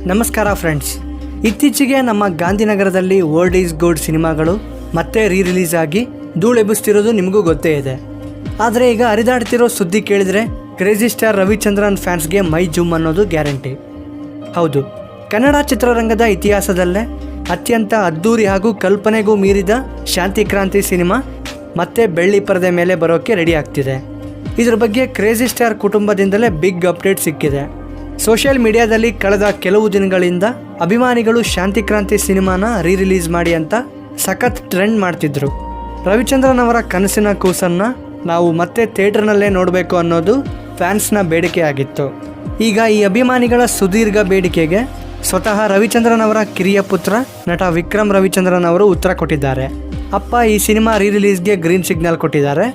ನಮಸ್ಕಾರ ಫ್ರೆಂಡ್ಸ್. ಇತ್ತೀಚೆಗೆ ನಮ್ಮ ಗಾಂಧಿನಗರದಲ್ಲಿ ಓಲ್ಡ್ ಈಸ್ ಗೋಲ್ಡ್ ಸಿನಿಮಾಗಳು ಮತ್ತೆ ರಿಲೀಸ್ ಆಗಿ ಧೂಳೆಬ್ಬಿಸ್ತಿರೋದು ನಿಮಗೂ ಗೊತ್ತೇ ಇದೆ. ಆದರೆ ಈಗ ಹರಿದಾಡ್ತಿರೋ ಸುದ್ದಿ ಕೇಳಿದರೆ ಕ್ರೇಜಿ ಸ್ಟಾರ್ ರವಿಚಂದ್ರನ್ ಫ್ಯಾನ್ಸ್ಗೆ ಮೈ ಜುಮ್ ಅನ್ನೋದು ಗ್ಯಾರಂಟಿ. ಹೌದು, ಕನ್ನಡ ಚಿತ್ರರಂಗದ ಇತಿಹಾಸದಲ್ಲೇ ಅತ್ಯಂತ ಅದ್ಧೂರಿ ಹಾಗೂ ಕಲ್ಪನೆಗೂ ಮೀರಿದ ಶಾಂತಿ ಕ್ರಾಂತಿ ಸಿನಿಮಾ ಮತ್ತೆ ಬೆಳ್ಳಿ ಪರದೆ ಮೇಲೆ ಬರೋಕ್ಕೆ ರೆಡಿ ಆಗ್ತಿದೆ. ಇದ್ರ ಬಗ್ಗೆ ಕ್ರೇಜಿ ಸ್ಟಾರ್ ಕುಟುಂಬದಿಂದಲೇ ಬಿಗ್ ಅಪ್ಡೇಟ್ ಸಿಕ್ಕಿದೆ. ಸೋಷಿಯಲ್ ಮೀಡಿಯಾದಲ್ಲಿ ಕಳೆದ ಕೆಲವು ದಿನಗಳಿಂದ ಅಭಿಮಾನಿಗಳು ಶಾಂತಿ ಕ್ರಾಂತಿ ಸಿನಿಮಾನ ರಿಲೀಸ್ ಮಾಡಿ ಅಂತ ಸಖತ್ ಟ್ರೆಂಡ್ ಮಾಡ್ತಿದ್ರು. ರವಿಚಂದ್ರನ್ ಅವರ ಕನಸಿನ ಕೂಸನ್ನು ನಾವು ಮತ್ತೆ ಥಿಯೇಟರ್ನಲ್ಲೇ ನೋಡಬೇಕು ಅನ್ನೋದು ಫ್ಯಾನ್ಸ್ನ ಬೇಡಿಕೆ ಆಗಿತ್ತು. ಈಗ ಈ ಅಭಿಮಾನಿಗಳ ಸುದೀರ್ಘ ಬೇಡಿಕೆಗೆ ಸ್ವತಃ ರವಿಚಂದ್ರನ್ ಅವರ ಕಿರಿಯ ಪುತ್ರ ನಟ ವಿಕ್ರಮ್ ರವಿಚಂದ್ರನ್ ಅವರು ಉತ್ತರ ಕೊಟ್ಟಿದ್ದಾರೆ. ಅಪ್ಪ ಈ ಸಿನಿಮಾ ರಿಲೀಸ್ಗೆ ಗ್ರೀನ್ ಸಿಗ್ನಲ್ ಕೊಟ್ಟಿದ್ದಾರೆ,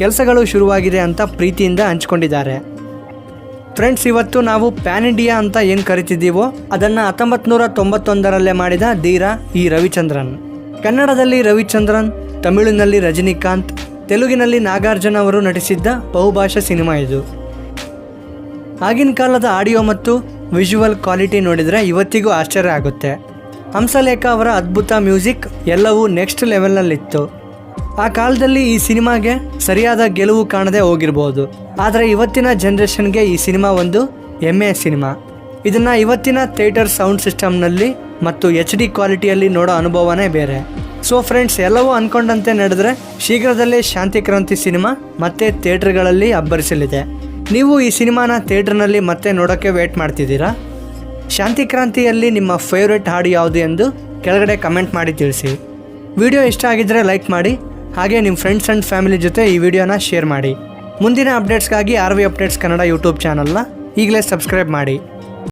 ಕೆಲಸಗಳು ಶುರುವಾಗಿದೆ ಅಂತ ಪ್ರೀತಿಯಿಂದ ಹಂಚ್ಕೊಂಡಿದ್ದಾರೆ. ಫ್ರೆಂಡ್ಸ್, ಇವತ್ತು ನಾವು ಪ್ಯಾನ್ ಇಂಡಿಯಾ ಅಂತ ಏನು ಕರಿತಿದ್ದೀವೋ ಅದನ್ನು 1991ರಲ್ಲೇ ಮಾಡಿದ ಧೀರ ಈ ರವಿಚಂದ್ರನ್. ಕನ್ನಡದಲ್ಲಿ ರವಿಚಂದ್ರನ್, ತಮಿಳಿನಲ್ಲಿ ರಜನಿಕಾಂತ್, ತೆಲುಗಿನಲ್ಲಿ ನಾಗಾರ್ಜುನ ಅವರು ನಟಿಸಿದ್ದ ಬಹುಭಾಷಾ ಸಿನಿಮಾ ಇದು. ಆಗಿನ ಕಾಲದ ಆಡಿಯೋ ಮತ್ತು ವಿಜುವಲ್ ಕ್ವಾಲಿಟಿ ನೋಡಿದರೆ ಇವತ್ತಿಗೂ ಆಶ್ಚರ್ಯ ಆಗುತ್ತೆ. ಹಂಸಲೇಖ ಅವರ ಅದ್ಭುತ ಮ್ಯೂಸಿಕ್ ಎಲ್ಲವೂ ನೆಕ್ಸ್ಟ್ ಲೆವೆಲ್ನಲ್ಲಿತ್ತು. ಆ ಕಾಲದಲ್ಲಿ ಈ ಸಿನಿಮಾಗೆ ಸರಿಯಾದ ಗೆಲುವು ಕಾಣದೆ ಹೋಗಿರ್ಬೋದು, ಆದರೆ ಇವತ್ತಿನ ಜನ್ರೇಷನ್ಗೆ ಈ ಸಿನಿಮಾ ಒಂದು ಹೆಮ್ಮೆಯ ಸಿನಿಮಾ. ಇದನ್ನು ಇವತ್ತಿನ ಥಿಯೇಟರ್ ಸೌಂಡ್ ಸಿಸ್ಟಮ್ನಲ್ಲಿ ಮತ್ತು HD ಕ್ವಾಲಿಟಿಯಲ್ಲಿ ನೋಡೋ ಅನುಭವನೇ ಬೇರೆ. ಸೊ ಫ್ರೆಂಡ್ಸ್, ಎಲ್ಲವೂ ಅಂದ್ಕೊಂಡಂತೆ ನಡೆದರೆ ಶೀಘ್ರದಲ್ಲೇ ಶಾಂತಿ ಕ್ರಾಂತಿ ಸಿನಿಮಾ ಮತ್ತೆ ಥಿಯೇಟರ್ಗಳಲ್ಲಿ ಅಬ್ಬರಿಸಲಿದೆ. ನೀವು ಈ ಸಿನಿಮಾನ ಥಿಯೇಟರ್ನಲ್ಲಿ ಮತ್ತೆ ನೋಡೋಕ್ಕೆ ವೇಟ್ ಮಾಡ್ತಿದ್ದೀರಾ? ಶಾಂತಿ ಕ್ರಾಂತಿಯಲ್ಲಿ ನಿಮ್ಮ ಫೇವ್ರೆಟ್ ಹಾಡು ಯಾವುದು ಎಂದು ಕೆಳಗಡೆ ಕಮೆಂಟ್ ಮಾಡಿ ತಿಳಿಸಿ. ವಿಡಿಯೋ ಇಷ್ಟ ಆಗಿದ್ದರೆ ಲೈಕ್ ಮಾಡಿ, ಹಾಗೆ ನಿಮ್ಮ ಫ್ರೆಂಡ್ಸ್ ಆ್ಯಂಡ್ ಫ್ಯಾಮಿಲಿ ಜೊತೆ ಈ ವಿಡಿಯೋನ ಶೇರ್ ಮಾಡಿ. ಮುಂದಿನ ಅಪ್ಡೇಟ್ಸ್ಗಾಗಿ RV ಅಪ್ಡೇಟ್ಸ್ ಕನ್ನಡ ಯೂಟ್ಯೂಬ್ ಚಾನಲ್ನ ಈಗಲೇ ಸಬ್ಸ್ಕ್ರೈಬ್ ಮಾಡಿ.